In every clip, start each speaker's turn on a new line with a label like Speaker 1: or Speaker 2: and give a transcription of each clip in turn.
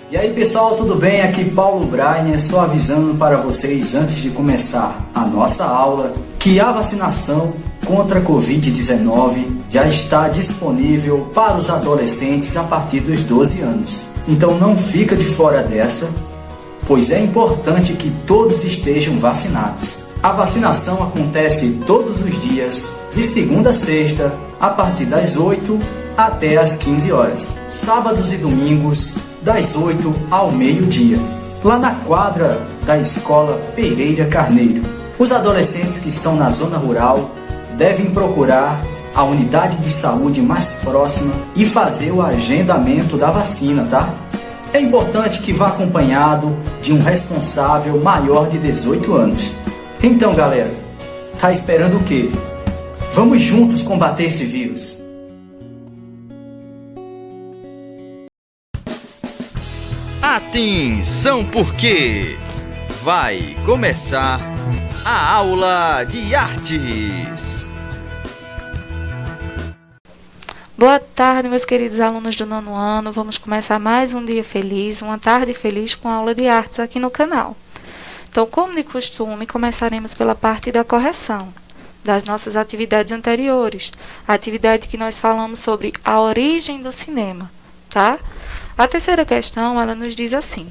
Speaker 1: E aí pessoal, tudo bem? Aqui Paulo Brainer, só avisando para vocês antes de começar a nossa aula que a vacinação contra a Covid-19 já está disponível para os adolescentes a partir dos 12 anos. Então não fica de fora dessa, pois é importante que todos estejam vacinados. A vacinação acontece todos os dias, de segunda a sexta, a partir das 8 até as 15 horas. Sábados e domingos, das 8 ao meio-dia, lá na quadra da Escola Pereira Carneiro. Os adolescentes que estão na zona rural devem procurar a unidade de saúde mais próxima e fazer o agendamento da vacina, tá? É importante que vá acompanhado de um responsável maior de 18 anos. Então, galera, tá esperando o quê? Vamos juntos combater esse vírus.
Speaker 2: Atenção, porque vai começar a aula de artes.
Speaker 3: Boa tarde, meus queridos alunos do 9º ano. Vamos começar mais um dia feliz, uma tarde feliz com a aula de artes aqui no canal. Então, como de costume, começaremos pela parte da correção das nossas atividades anteriores. A atividade que nós falamos sobre a origem do cinema, tá? A terceira questão, ela nos diz assim: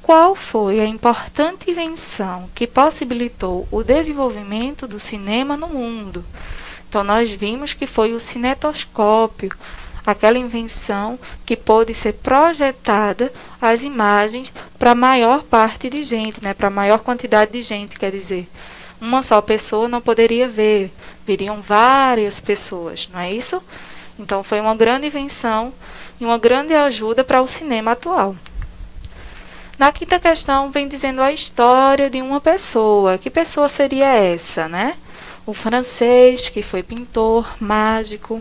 Speaker 3: qual foi a importante invenção que possibilitou o desenvolvimento do cinema no mundo? Então, nós vimos que foi o cinetoscópio, aquela invenção que pôde ser projetada as imagens para a maior parte de gente, né? Para a maior quantidade de gente, quer dizer. Uma só pessoa não poderia ver, viriam várias pessoas, não é isso? Então, foi uma grande invenção e uma grande ajuda para o cinema atual. Na quinta questão, vem dizendo a história de uma pessoa. Que pessoa seria essa, né? O francês, que foi pintor, mágico,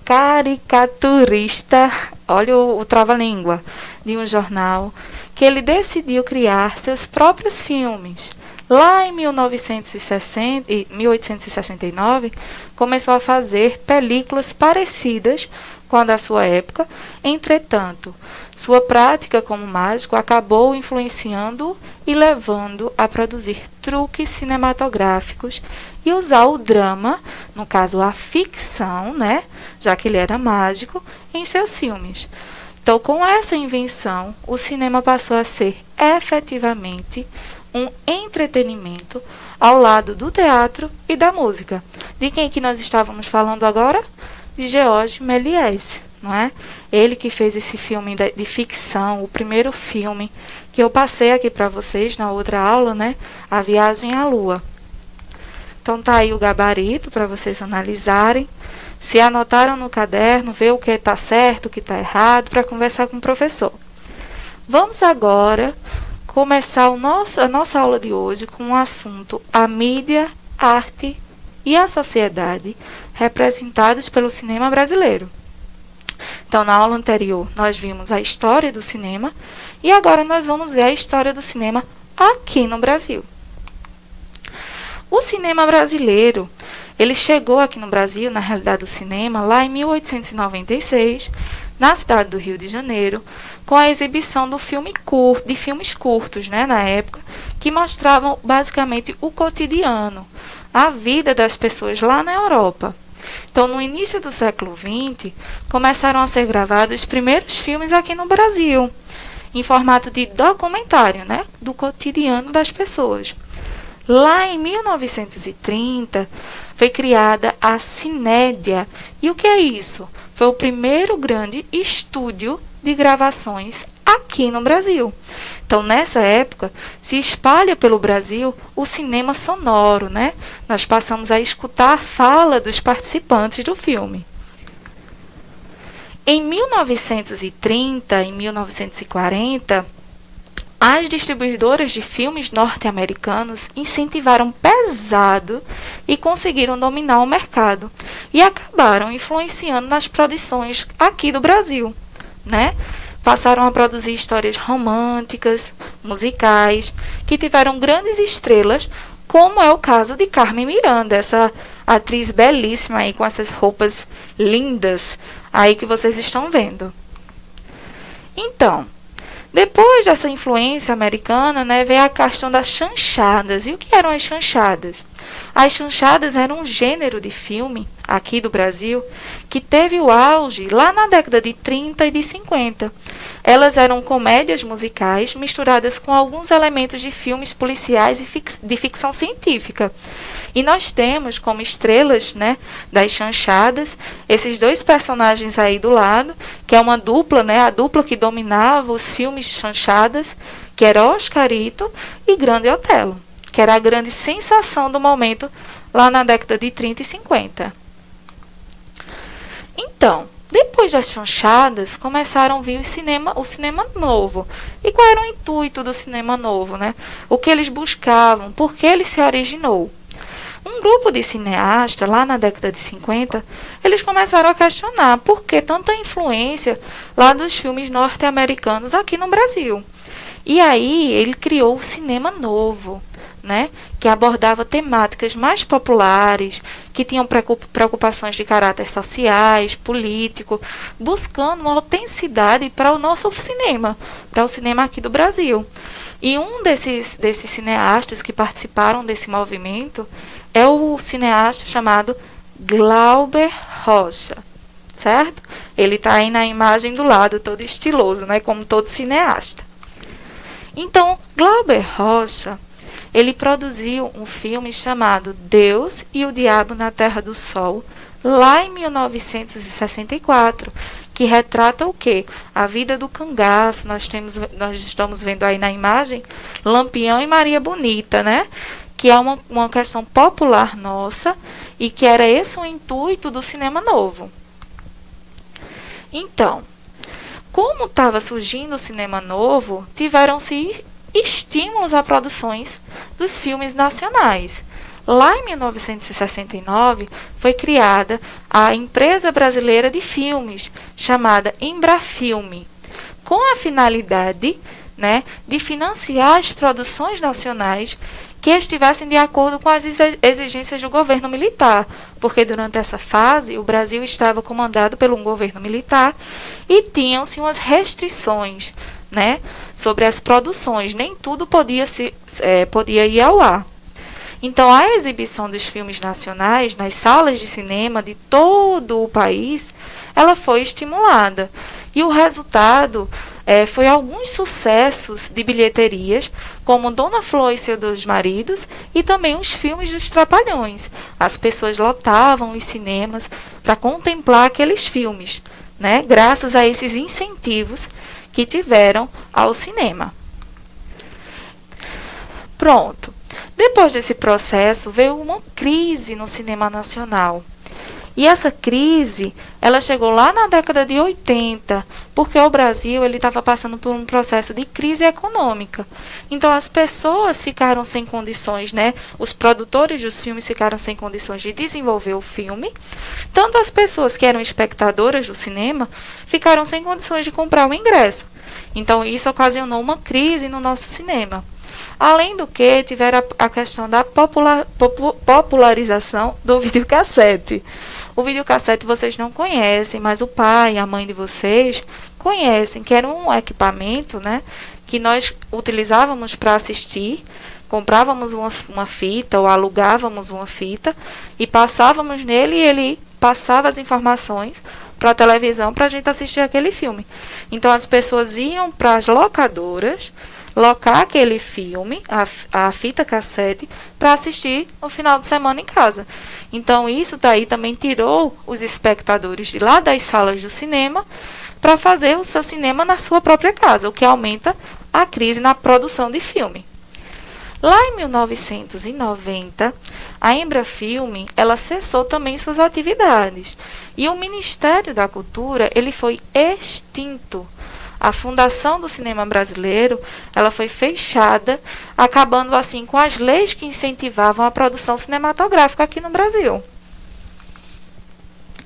Speaker 3: caricaturista, olha o trava-língua, de um jornal, que ele decidiu criar seus próprios filmes. Lá em 1869, começou a fazer películas parecidas com a da sua época. Entretanto, sua prática como mágico acabou influenciando e levando a produzir truques cinematográficos e usar o drama, no caso a ficção, né, já que ele era mágico, em seus filmes. Então, com essa invenção, o cinema passou a ser efetivamente um entretenimento ao lado do teatro e da música. De quem que nós estávamos falando agora? De Georges Méliès, não é? Ele que fez esse filme de ficção, o primeiro filme que eu passei aqui para vocês na outra aula, né? A Viagem à Lua. Então tá aí o gabarito para vocês analisarem. Se anotaram no caderno, ver o que está certo, o que está errado, para conversar com o professor. Vamos agora começar a nossa aula de hoje com o assunto a mídia, arte e a sociedade representados pelo cinema brasileiro. Então, na aula anterior, nós vimos a história do cinema e agora nós vamos ver a história do cinema aqui no Brasil. O cinema brasileiro, ele chegou aqui no Brasil, na realidade do cinema, lá em 1896, na cidade do Rio de Janeiro, com a exibição de filmes curtos, né, na época, que mostravam basicamente o cotidiano, a vida das pessoas lá na Europa. Então, no início do século XX, começaram a ser gravados os primeiros filmes aqui no Brasil, em formato de documentário, né, do cotidiano das pessoas. Lá em 1930, foi criada a Cinédia. E o que é isso? Foi o primeiro grande estúdio de gravações aqui no Brasil. Então, nessa época, se espalha pelo Brasil o cinema sonoro, né? Nós passamos a escutar a fala dos participantes do filme. Em 1930 e 1940, as distribuidoras de filmes norte-americanos incentivaram pesado e conseguiram dominar o mercado e acabaram influenciando nas produções aqui do Brasil, né? Passaram a produzir histórias românticas, musicais, que tiveram grandes estrelas, como é o caso de Carmen Miranda, essa atriz belíssima aí com essas roupas lindas aí que vocês estão vendo. Então, depois dessa influência americana, né, veio a questão das chanchadas. E o que eram as chanchadas? As chanchadas eram um gênero de filme, aqui do Brasil, que teve o auge lá na década de 30 e de 50. Elas eram comédias musicais misturadas com alguns elementos de filmes policiais e de ficção científica. E nós temos como estrelas, né, das chanchadas, esses dois personagens aí do lado, que é uma dupla, né, a dupla que dominava os filmes de chanchadas, que era Oscarito e Grande Otelo, que era a grande sensação do momento lá na década de 30 e 50. Então, depois das chanchadas, começaram a vir o cinema novo. E qual era o intuito do cinema novo, né? O que eles buscavam, por que ele se originou? Um grupo de cineastas, lá na década de 50, eles começaram a questionar por que tanta influência lá dos filmes norte-americanos aqui no Brasil. E aí ele criou o cinema novo, né, que abordava temáticas mais populares, que tinham preocupações de caráter sociais, político, buscando uma autenticidade para o nosso cinema, para o cinema aqui do Brasil. E um desses cineastas que participaram desse movimento é o cineasta chamado Glauber Rocha, certo? Ele está aí na imagem do lado, todo estiloso, né, como todo cineasta. Então, Glauber Rocha, ele produziu um filme chamado Deus e o Diabo na Terra do Sol, lá em 1964, que retrata o quê? A vida do cangaço. Nós estamos vendo aí na imagem Lampião e Maria Bonita, né? Que é uma questão popular nossa e que era esse o intuito do cinema novo. Então, como estava surgindo o cinema novo, tiveram-se estímulos a produções dos filmes nacionais. Lá em 1969, foi criada a Empresa Brasileira de Filmes, chamada Embrafilme, com a finalidade, né, de financiar as produções nacionais que estivessem de acordo com as exigências do governo militar, porque durante essa fase o Brasil estava comandado por um governo militar e tinham-se umas restrições, né, sobre as produções, nem tudo podia ir ao ar. Então, a exibição dos filmes nacionais nas salas de cinema de todo o país, ela foi estimulada. E o resultado foi alguns sucessos de bilheterias, como Dona Flor e seus dois maridos, e também os filmes dos Trapalhões. As pessoas lotavam os cinemas para contemplar aqueles filmes, né, graças a esses incentivos que tiveram ao cinema. Pronto. Depois desse processo, veio uma crise no cinema nacional. E essa crise, ela chegou lá na década de 80, porque o Brasil estava passando por um processo de crise econômica. Então, as pessoas ficaram sem condições, né? Os produtores dos filmes ficaram sem condições de desenvolver o filme. Tanto as pessoas que eram espectadoras do cinema ficaram sem condições de comprar o ingresso. Então, isso ocasionou uma crise no nosso cinema. Além do que, tiveram a questão da popularização do videocassete. O videocassete vocês não conhecem, mas o pai e a mãe de vocês conhecem, que era um equipamento, né, que nós utilizávamos para assistir. Comprávamos uma fita ou alugávamos uma fita e passávamos nele e ele passava as informações para a televisão para a gente assistir aquele filme. Então, as pessoas iam para as locadoras locar aquele filme, a fita cassete, para assistir no final de semana em casa. Então, isso daí também tirou os espectadores de lá das salas do cinema para fazer o seu cinema na sua própria casa, o que aumenta a crise na produção de filme. Lá em 1990, a Embrafilme, ela cessou também suas atividades. E o Ministério da Cultura, ele foi extinto. A Fundação do Cinema Brasileiro, ela foi fechada, acabando assim com as leis que incentivavam a produção cinematográfica aqui no Brasil.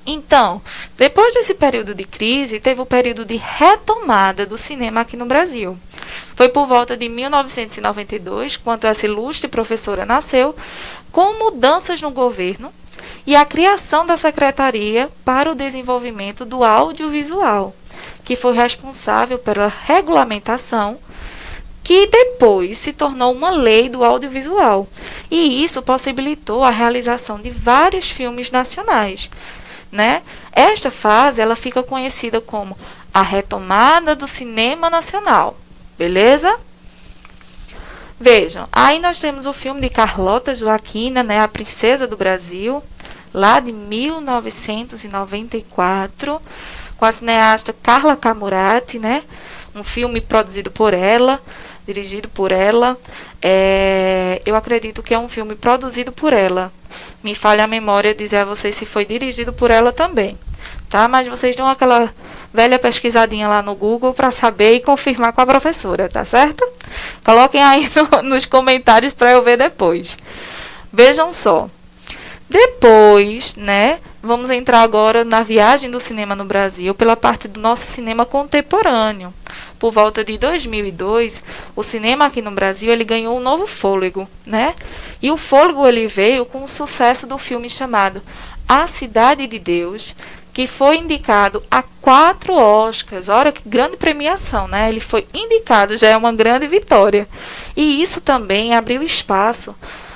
Speaker 3: Então, depois desse período de crise, teve o período de retomada do cinema aqui no Brasil. Foi por volta de 1992, quando essa ilustre professora nasceu, com mudanças no governo e a criação da Secretaria para o Desenvolvimento do Audiovisual, que foi responsável pela regulamentação, que depois se tornou uma lei do audiovisual. E isso possibilitou a realização de vários filmes nacionais, né? Esta fase ela fica conhecida como a retomada do cinema nacional. Beleza? Vejam, aí nós temos o filme de Carlota Joaquina, né, A Princesa do Brasil, lá de 1994, com a cineasta Carla Camurati, né? Um filme produzido por ela, dirigido por ela. Eu acredito que é um filme produzido por ela. Me falha a memória dizer a vocês se foi dirigido por ela também, tá? Mas vocês dão aquela velha pesquisadinha lá no Google para saber e confirmar com a professora, tá certo? Coloquem aí nos comentários para eu ver depois. Vejam só. Depois, né, vamos entrar agora na viagem do cinema no Brasil pela parte do nosso cinema contemporâneo. Por volta de 2002, o cinema aqui no Brasil ele ganhou um novo fôlego, né? E o fôlego ele veio com o sucesso do filme chamado A Cidade de Deus, que foi indicado a 4 Oscars. Olha que grande premiação, né? Ele foi indicado, já é uma grande vitória. E isso também abriu espaço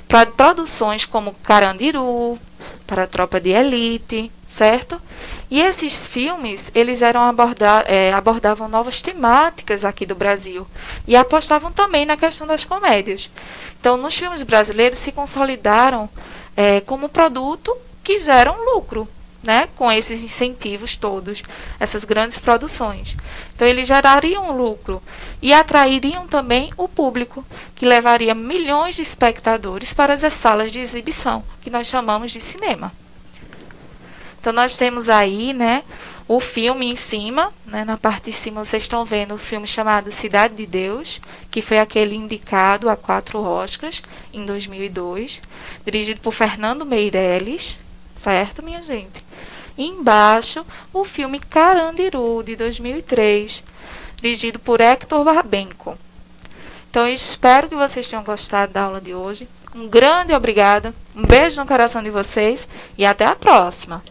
Speaker 3: para produções como Carandiru, para a Tropa de Elite, certo? E esses filmes, eles abordavam novas temáticas aqui do Brasil e apostavam também na questão das comédias. Então, nos filmes brasileiros se consolidaram como produto que geram lucro, né? Com esses incentivos todos, essas grandes produções. Então, eles gerariam lucro e atrairiam também o público, que levaria milhões de espectadores para as salas de exibição, que nós chamamos de cinema. Então, nós temos aí, né, o filme em cima, né, na parte de cima vocês estão vendo o filme chamado Cidade de Deus, que foi aquele indicado a 4 Oscars em 2002, dirigido por Fernando Meirelles, certo, minha gente? E embaixo, o filme Carandiru, de 2003, dirigido por Hector Babenco. Então, eu espero que vocês tenham gostado da aula de hoje. Um grande obrigada, um beijo no coração de vocês e até a próxima!